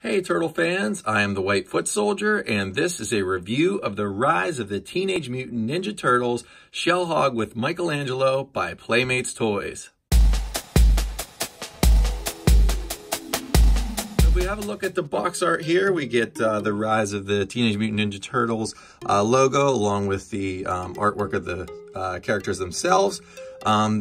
Hey Turtle fans, I am the White Foot Soldier, and this is a review of the Rise of the Teenage Mutant Ninja Turtles Shell Hog with Michelangelo by Playmates Toys. If we have a look at the box art here, we get the Rise of the Teenage Mutant Ninja Turtles logo along with the artwork of the characters themselves.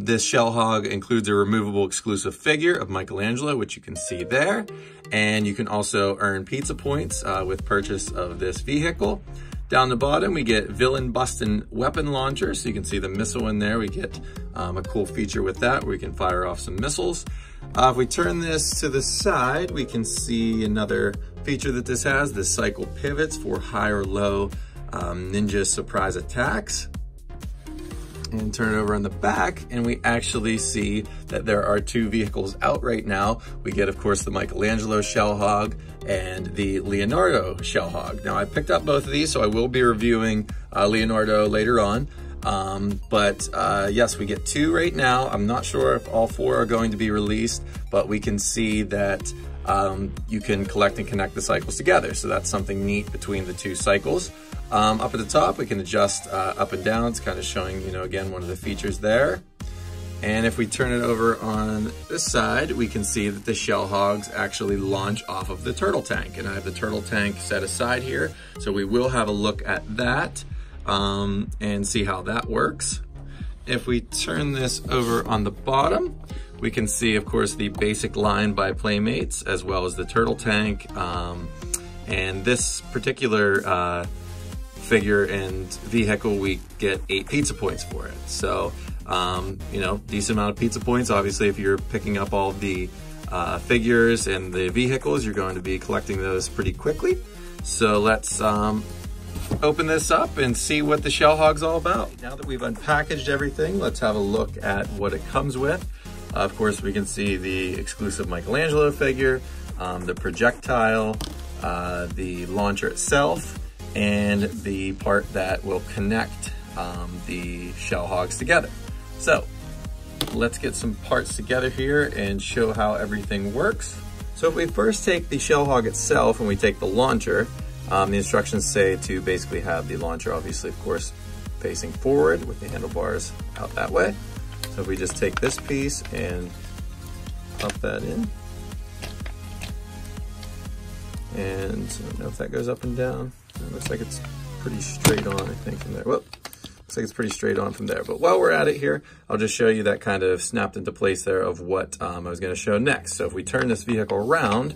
This Shell Hog includes a removable exclusive figure of Michelangelo, which you can see there. And you can also earn pizza points with purchase of this vehicle. Down the bottom, we get villain bustin' weapon launcher. So you can see the missile in there. We get a cool feature with that where we can fire off some missiles. If we turn this to the side, we can see another feature that this has. This cycle pivots for high or low ninja surprise attacks. And turn it over on the back, and we actually see that there are two vehicles out right now. We get, of course, the Michelangelo Shell Hog and the Leonardo Shell Hog. Now, I picked up both of these, so I will be reviewing Leonardo later on. Yes, we get two right now. I'm not sure if all four are going to be released, but we can see that you can collect and connect the cycles together. So that's something neat between the two cycles. Up at the top, we can adjust up and down. It's kind of showing, again, one of the features there. And if we turn it over on this side, we can see that the Shell Hogs actually launch off of the turtle tank. And I have the turtle tank set aside here. So we will have a look at that and see how that works. If we turn this over on the bottom, we can see, of course, the basic line by Playmates, as well as the turtle tank. And this particular figure and vehicle, we get 8 pizza points for it. So, decent amount of pizza points. Obviously, if you're picking up all the figures and the vehicles, you're going to be collecting those pretty quickly. So let's open this up and see what the Shell Hog's all about. Now that we've unpackaged everything, let's have a look at what it comes with. Of course, we can see the exclusive Michelangelo figure, the projectile, the launcher itself, and the part that will connect the Shell Hogs together. So let's get some parts together here and show how everything works. So if we first take the Shell Hog itself and we take the launcher, the instructions say to basically have the launcher, obviously, of course, facing forward with the handlebars out that way. So if we just take this piece and pop that in, and I don't know if that goes up and down. It looks like it's pretty straight on, I think, from there. Whoop, looks like it's pretty straight on from there. But while we're at it here, I'll just show you that kind of snapped into place there of what I was gonna show next. So if we turn this vehicle around,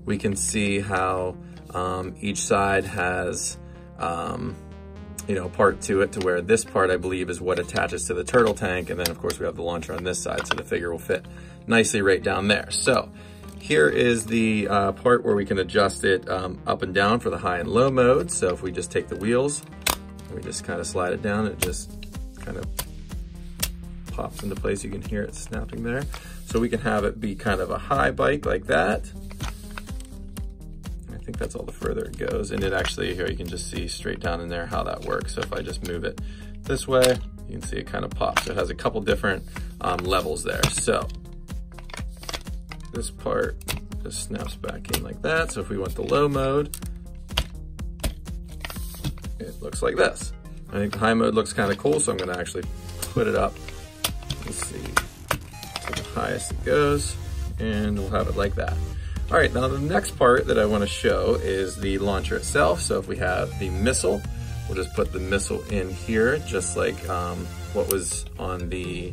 we can see how each side has part to it, to where this part, I believe, is what attaches to the turtle tank. And then of course we have the launcher on this side, so the figure will fit nicely right down there. So here is the part where we can adjust it up and down for the high and low mode. So if we just take the wheels, we just kind of slide it down, it just kind of pops into place. You can hear it snapping there. So we can have it be kind of a high bike like that. I think that's all the further it goes. And it actually, here you can just see straight down in there how that works. So if I just move it this way, you can see it kind of pops. So it has a couple different levels there. So this part just snaps back in like that. So if we want the low mode, it looks like this. I think the high mode looks kind of cool, so I'm gonna actually put it up. Let's see, to the highest it goes, and we'll have it like that. All right, now the next part that I wanna show is the launcher itself. So if we have the missile, we'll just put the missile in here, just like what was on the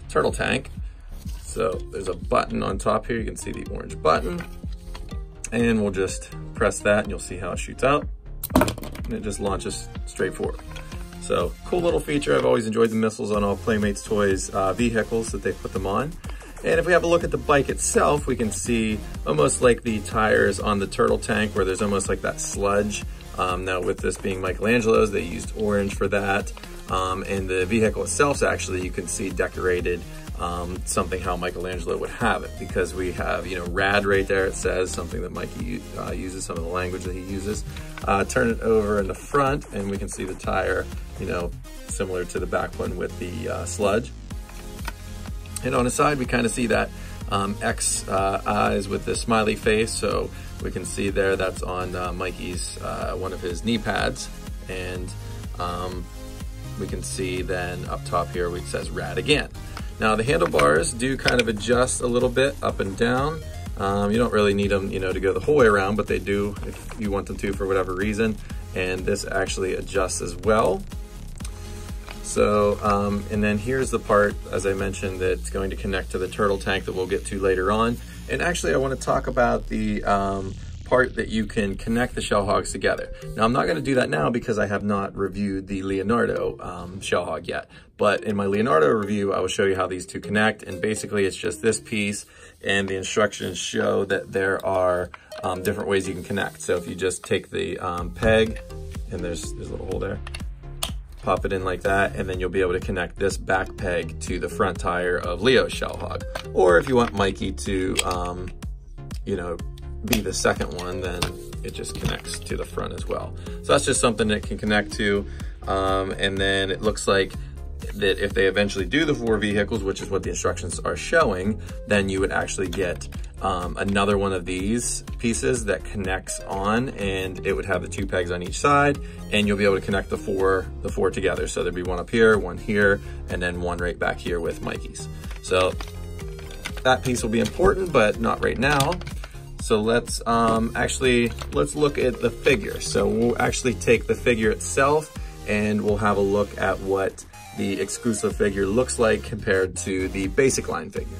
turtle tank. So there's a button on top here. You can see the orange button, and we'll just press that and you'll see how it shoots out, and it just launches straight forward. So cool little feature. I've always enjoyed the missiles on all Playmates Toys vehicles that they put them on. And if we have a look at the bike itself, we can see almost like the tires on the turtle tank, where there's almost like that sludge. Now with this being Michelangelo's, they used orange for that. And the vehicle itself, actually, you can see decorated something how Michelangelo would have it, because we have, rad right there. It says something that Mikey uses, some of the language that he uses. Turn it over in the front and we can see the tire, similar to the back one with the sludge. And on the side, we kind of see that X eyes with the smiley face. So we can see there that's on Mikey's, one of his knee pads. And we can see then up top here it says rad again. Now the handlebars do kind of adjust a little bit up and down. You don't really need them, to go the whole way around, but they do if you want them to for whatever reason. And this actually adjusts as well. So, and then here's the part, as I mentioned, that's going to connect to the turtle tank that we'll get to later on. And actually I want to talk about the part that you can connect the shell hogs together. Now I'm not going to do that now because I have not reviewed the Leonardo shell hog yet. But in my Leonardo review, I will show you how these two connect. And basically it's just this piece, and the instructions show that there are different ways you can connect. So if you just take the peg, and there's a little hole there, pop it in like that, and then you'll be able to connect this back peg to the front tire of Leo's shell hog. Or if you want Mikey to, be the second one, then it just connects to the front as well. So that's just something that it can connect to. And then it looks like that if they eventually do the 4 vehicles, which is what the instructions are showing, then you would actually get another one of these pieces that connects on, and it would have the 2 pegs on each side, and you'll be able to connect the four together. So there'd be one up here, one here, and then one right back here with Mikey's. So that piece will be important, but not right now. So let's look at the figure. So we'll actually take the figure itself, and we'll have a look at what the exclusive figure looks like compared to the basic line figure.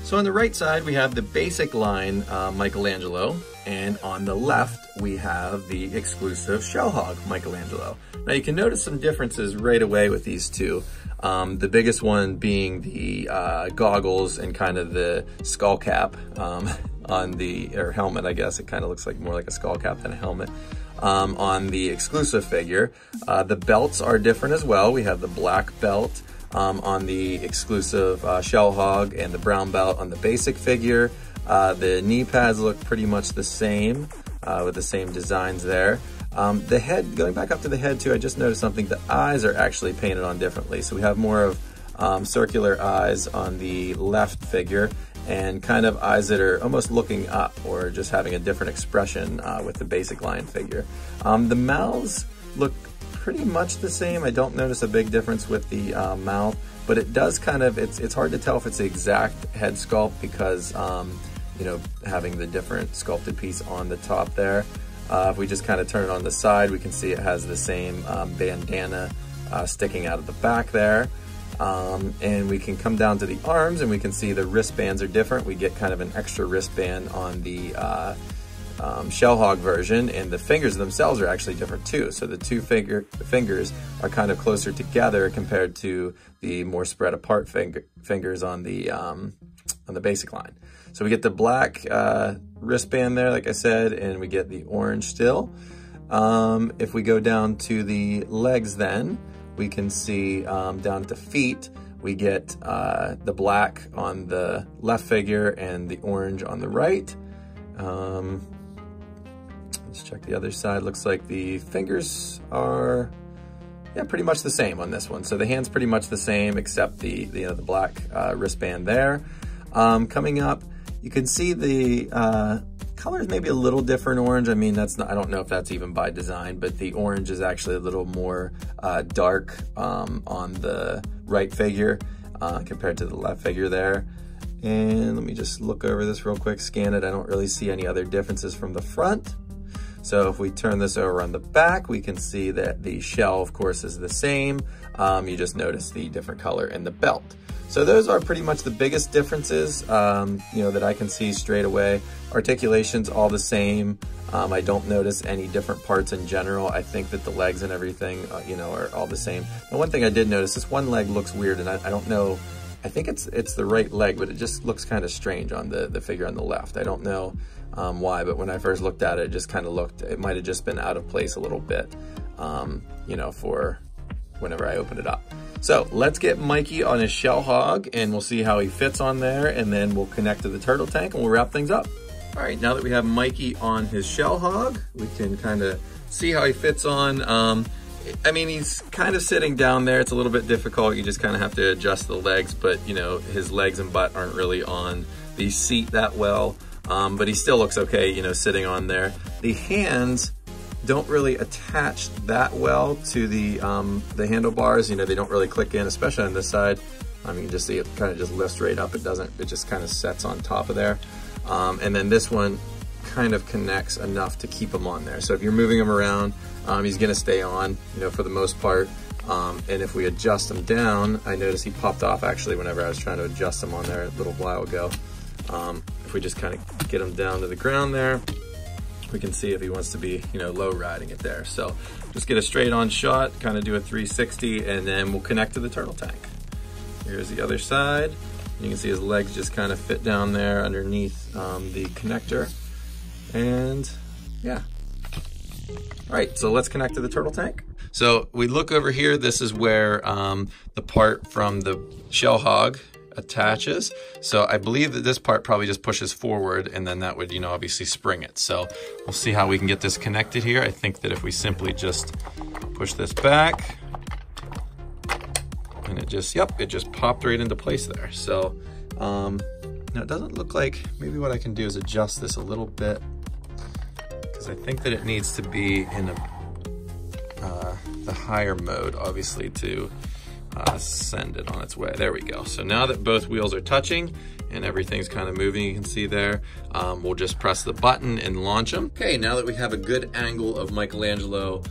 So on the right side, we have the basic line Michelangelo, and on the left, we have the exclusive Shell Hog Michelangelo. Now you can notice some differences right away with these two. The biggest one being the goggles and kind of the skull cap on the, or helmet, I guess. It kind of looks like more like a skull cap than a helmet. On the exclusive figure, the belts are different as well. We have the black belt on the exclusive Shell Hog and the brown belt on the basic figure. The knee pads look pretty much the same with the same designs there. The head, going back up to the head too, I just noticed something. The eyes are actually painted on differently. So we have more of circular eyes on the left figure, and kind of eyes that are almost looking up or just having a different expression with the basic line figure. The mouths look pretty much the same. I don't notice a big difference with the mouth, but it does kind of, it's hard to tell if it's the exact head sculpt because, having the different sculpted piece on the top there. If we just kind of turn it on the side, we can see it has the same bandana sticking out of the back there. And we can come down to the arms and we can see the wristbands are different. We get kind of an extra wristband on the Shell Hog version, and the fingers themselves are actually different too. So the two fingers are kind of closer together compared to the more spread apart fingers on the basic line. So we get the black wristband there, like I said, and we get the orange still. If we go down to the legs then, we can see down at the feet, we get the black on the left figure and the orange on the right. Let's check the other side. Looks like the fingers are, pretty much the same on this one. So the hand's pretty much the same except the black wristband there. Coming up, you can see the color is maybe a little different orange. I mean, that's not, I don't know if that's even by design, but the orange is actually a little more dark on the right figure compared to the left figure there. And let me just look over this real quick, scan it. I don't really see any other differences from the front. So if we turn this over on the back, we can see that the shell, of course, is the same. You just notice the different color in the belt. So those are pretty much the biggest differences, that I can see straight away. Articulation's all the same. I don't notice any different parts in general. I think that the legs and everything, are all the same. Now, one thing I did notice, this one leg looks weird, and I don't know, I think it's the right leg, but it just looks kind of strange on the figure on the left. I don't know why, but when I first looked at it, it just kind of looked, it might have just been out of place a little bit, for whenever I opened it up. So let's get Mikey on his Shell Hog and we'll see how he fits on there, and then we'll connect to the turtle tank and we'll wrap things up. All right, now that we have Mikey on his Shell Hog, we can kind of see how he fits on. I mean, he's kind of sitting down there. It's a little bit difficult. You just kind of have to adjust the legs, but his legs and butt aren't really on the seat that well, but he still looks okay, you know, sitting on there. The hands don't really attach that well to the handlebars. You know, they don't really click in, especially on this side. You can just see it kind of just lifts right up. It just kind of sets on top of there. And then this one kind of connects enough to keep him on there. So if you're moving him around, he's gonna stay on, you know, for the most part. And if we adjust him down, I noticed he popped off actually whenever I was trying to adjust him on there a little while ago. If we just kind of get him down to the ground there, we can see if he wants to be, you know, low riding it there. So just get a straight on shot, kind of do a 360, and then we'll connect to the turtle tank. Here's the other side. You can see his legs just kind of fit down there underneath the connector. And yeah. All right, so let's connect to the turtle tank. So we look over here, this is where the part from the Shell Hog attaches. So I believe that this part probably just pushes forward, and then that would, you know, obviously spring it. So we'll see how we can get this connected here. I think that if we simply just push this back, and it just, yep, it just popped right into place there. So now it doesn't look like, maybe what I can do is adjust this a little bit, because I think that it needs to be in the higher mode, obviously, to send it on its way. There we go. So now that both wheels are touching and everything's kind of moving, you can see there, we'll just press the button and launch them. Okay, now that we have a good angle of Michelangelo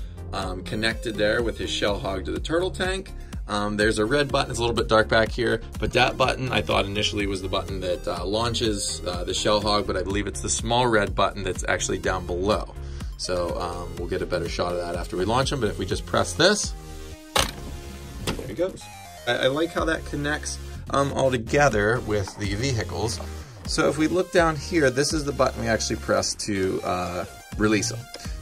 connected there with his Shell Hog to the turtle tank, there's a red button. It's a little bit dark back here, but that button I thought initially was the button that launches the Shell Hog, but I believe it's the small red button that's actually down below. So we'll get a better shot of that after we launch them, but if we just press this, there he goes. I like how that connects all together with the vehicles. So if we look down here, this is the button we actually press to release them.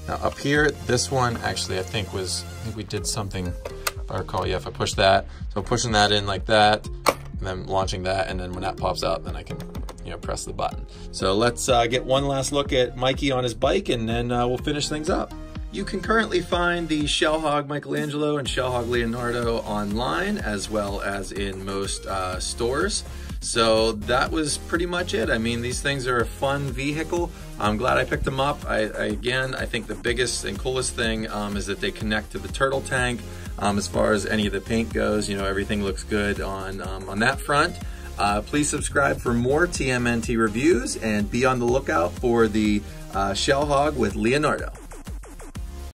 Now up here, this one actually I think we did something, if I recall, yeah, if I push that. So pushing that in like that, and then launching that, and then when that pops out, then I can, you know, press the button. So let's get one last look at Mikey on his bike, and then we'll finish things up. You can currently find the Shell Hog Michelangelo and Shell Hog Leonardo online, as well as in most stores. So that was pretty much it. I mean, these things are a fun vehicle. I'm glad I picked them up. Again, I think the biggest and coolest thing is that they connect to the turtle tank. As far as any of the paint goes, you know, everything looks good on that front. Please subscribe for more TMNT reviews, and be on the lookout for the Shell Hog with Leonardo.